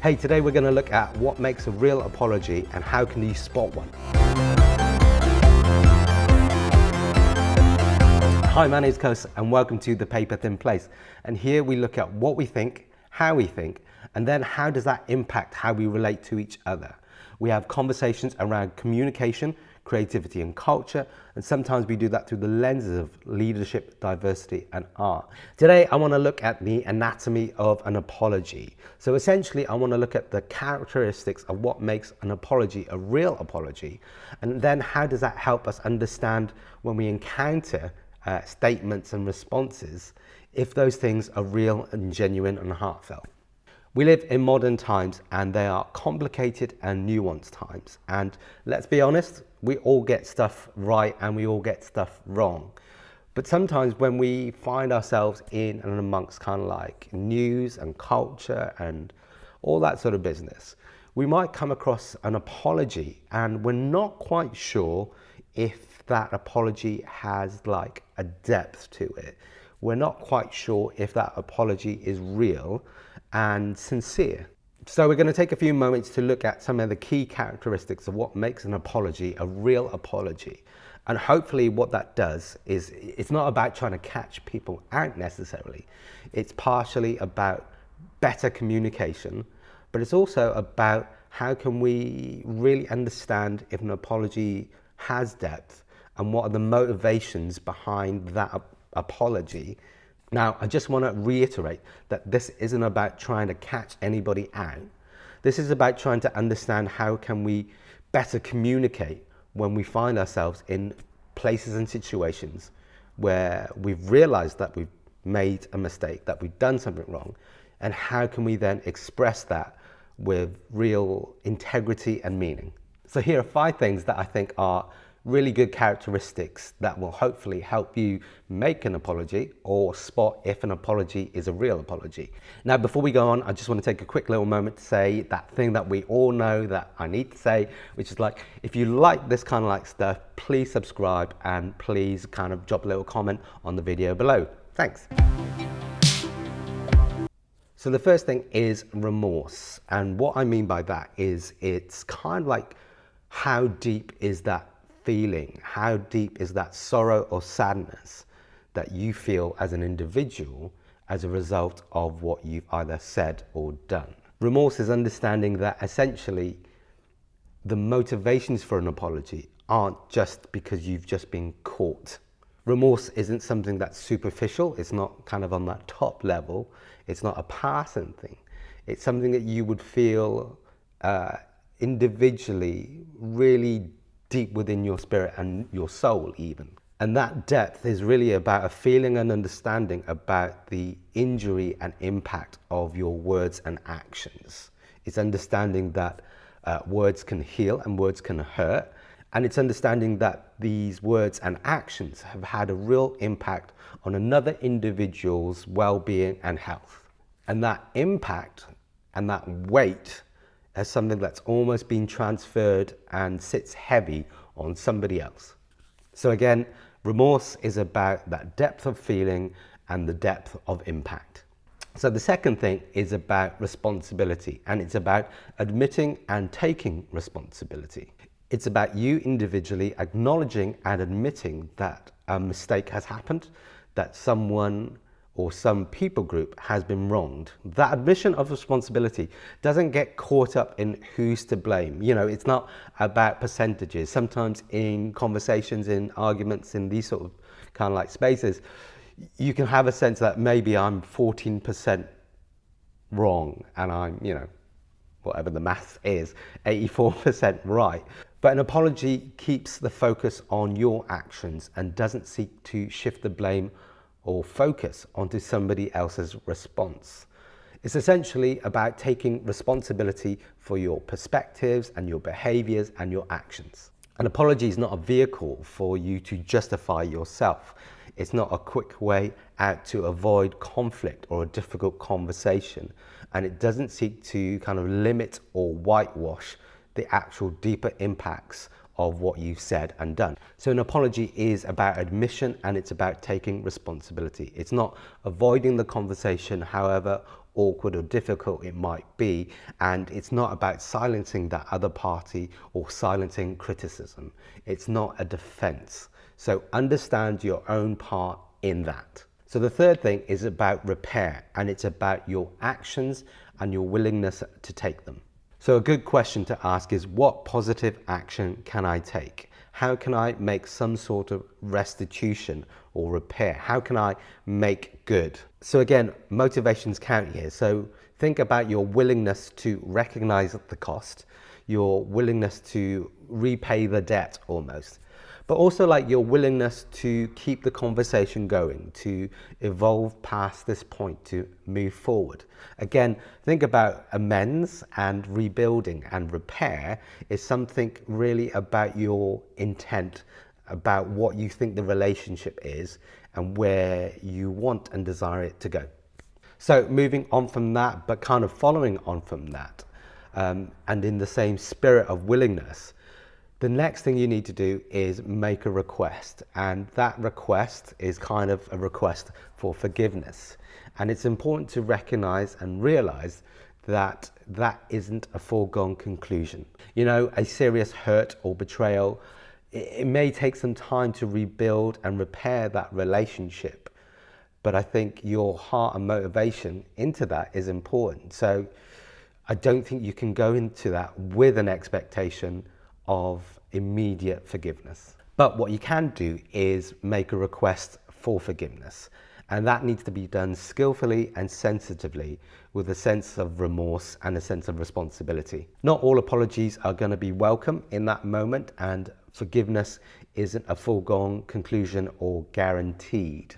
Hey, today we're going to look at what makes a real apology and how can you spot one. Hi, my name is Kos and welcome to the PaperThin Place. And here we look at what we think, how we think, and then how does that impact how we relate to each other. We have conversations around communication, creativity and culture, and sometimes we do that through the lenses of leadership, diversity and art. Today I want to look at the anatomy of an apology. So essentially I want to look at the characteristics of what makes an apology a real apology, and then how does that help us understand when we encounter statements and responses, if those things are real and genuine and heartfelt. We live in modern times and they are complicated and nuanced times. And let's be honest, we all get stuff right and we all get stuff wrong. But sometimes when we find ourselves in and amongst kind of like news and culture and all that sort of business, we might come across an apology and we're not quite sure if that apology has like a depth to it. We're not quite sure if that apology is real and sincere. So we're going to take a few moments to look at some of the key characteristics of what makes an apology a real apology. And hopefully what that does is, it's not about trying to catch people out necessarily. It's partially about better communication, but it's also about how can we really understand if an apology has depth and what are the motivations behind that apology. Now, I just want to reiterate that this isn't about trying to catch anybody out. This is about trying to understand how can we better communicate when we find ourselves in places and situations where we've realized that we've made a mistake, that we've done something wrong, and how can we then express that with real integrity and meaning. So here are 5 things that I think are really good characteristics that will hopefully help you make an apology or spot if an apology is a real apology. Now, before we go on, I just want to take a quick little moment to say that thing that we all know that I need to say, which is like, if you like this kind of like stuff, please subscribe and please kind of drop a little comment on the video below. Thanks. So the first thing is remorse. And what I mean by that is it's kind of like, how deep is that feeling? How deep is that sorrow or sadness that you feel as an individual as a result of what you've either said or done? Remorse is understanding that essentially the motivations for an apology aren't just because you've just been caught. Remorse isn't something that's superficial. It's not kind of on that top level. It's not a passing thing. It's something that you would feel individually really deep within your spirit and your soul even. And that depth is really about a feeling and understanding about the injury and impact of your words and actions. It's understanding that words can heal and words can hurt. And it's understanding that these words and actions have had a real impact on another individual's well-being and health. And that impact and that weight as something that's almost been transferred and sits heavy on somebody else. So again, remorse is about that depth of feeling and the depth of impact. So the second thing is about responsibility, and it's about admitting and taking responsibility. It's about you individually acknowledging and admitting that a mistake has happened, that someone or some people group has been wronged. That admission of responsibility doesn't get caught up in who's to blame. You know, it's not about percentages. Sometimes in conversations, in arguments, in these sort of kind of like spaces, you can have a sense that maybe I'm 14% wrong and I'm, you know, whatever the math is, 84% right. But an apology keeps the focus on your actions and doesn't seek to shift the blame or focus onto somebody else's response. It's essentially about taking responsibility for your perspectives and your behaviors and your actions. An apology is not a vehicle for you to justify yourself. It's not a quick way out to avoid conflict or a difficult conversation. And it doesn't seek to kind of limit or whitewash the actual deeper impacts of what you've said and done. So an apology is about admission and it's about taking responsibility. It's not avoiding the conversation, however, awkward or difficult it might be. And it's not about silencing that other party or silencing criticism. It's not a defense. So understand your own part in that. So the third thing is about repair, and it's about your actions and your willingness to take them. So a good question to ask is, what positive action can I take? How can I make some sort of restitution or repair? How can I make good? So again, motivations count here. So think about your willingness to recognize the cost, your willingness to repay the debt almost, but also like your willingness to keep the conversation going, to evolve past this point, to move forward. Again, think about amends and rebuilding, and repair is something really about your intent, about what you think the relationship is and where you want and desire it to go. So moving on from that, but kind of following on from that, and in the same spirit of willingness, the next thing you need to do is make a request, and that request is kind of a request for forgiveness. And it's important to recognize and realize that that isn't a foregone conclusion. You know, a serious hurt or betrayal, it may take some time to rebuild and repair that relationship, but I think your heart and motivation into that is important. So I don't think you can go into that with an expectation of immediate forgiveness. But what you can do is make a request for forgiveness. And that needs to be done skillfully and sensitively, with a sense of remorse and a sense of responsibility. Not all apologies are going to be welcome in that moment, and forgiveness isn't a foregone conclusion or guaranteed.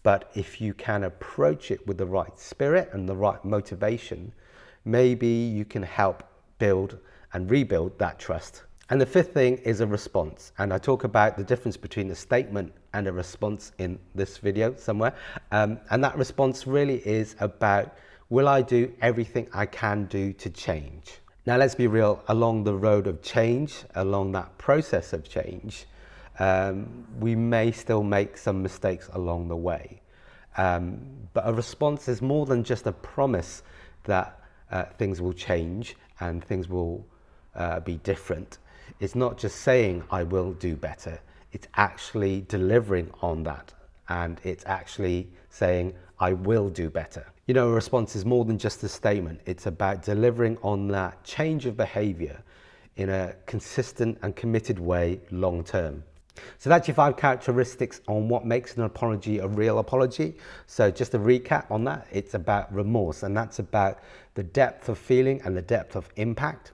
But if you can approach it with the right spirit and the right motivation, maybe you can help build and rebuild that trust. And the fifth thing is a response. And I talk about the difference between a statement and a response in this video somewhere. And that response really is about, will I do everything I can do to change? Now, let's be real, along the road of change, along that process of change, we may still make some mistakes along the way. But a response is more than just a promise that things will change and things will be different. It's not just saying I will do better, it's actually delivering on that, and it's actually saying I will do better. You know, a response is more than just a statement. It's about delivering on that change of behavior in a consistent and committed way long term. So that's your 5 characteristics on what makes an apology a real apology. So just a recap on that, it's about remorse, and that's about the depth of feeling and the depth of impact.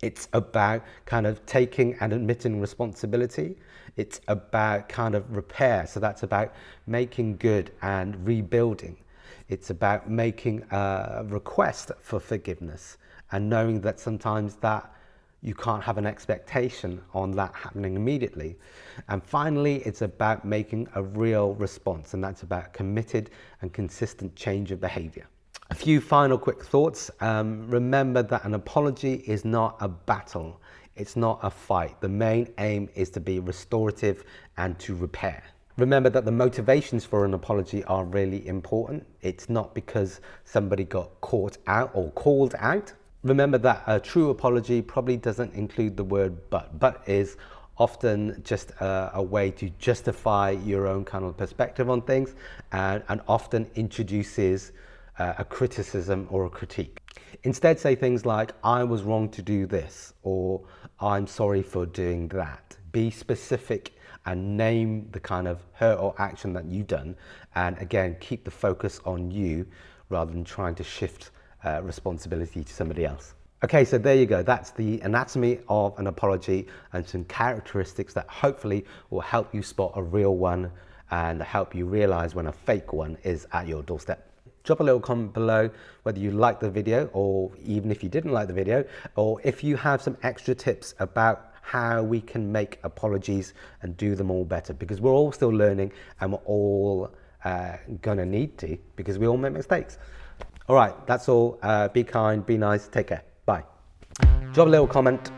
It's about kind of taking and admitting responsibility. It's about kind of repair. So that's about making good and rebuilding. It's about making a request for forgiveness and knowing that sometimes that you can't have an expectation on that happening immediately. And finally, it's about making a real response, and that's about committed and consistent change of behavior. A few final quick thoughts. Remember that an apology is not a battle. It's not a fight. The main aim is to be restorative and to repair. Remember that the motivations for an apology are really important. It's not because somebody got caught out or called out. Remember that a true apology probably doesn't include the word but. But is often just a way to justify your own kind of perspective on things, and often introduces a criticism or a critique. Instead, say things like, I was wrong to do this, or I'm sorry for doing that. Be specific and name the kind of hurt or action that you've done, and again, keep the focus on you rather than trying to shift responsibility to somebody else. Okay, so there you go. That's the anatomy of an apology and some characteristics that hopefully will help you spot a real one and help you realize when a fake one is at your doorstep. Drop a little comment below whether you liked the video, or even if you didn't like the video, or if you have some extra tips about how we can make apologies and do them all better, because we're all still learning and we're all gonna need to, because we all make mistakes. All right, that's all. Be kind, be nice, take care, bye. Drop a little comment.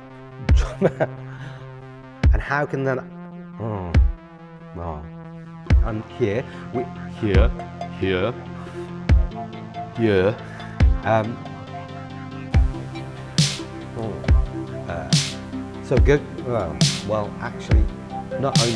And how can that, and here, Yeah. So good. Well, actually, not only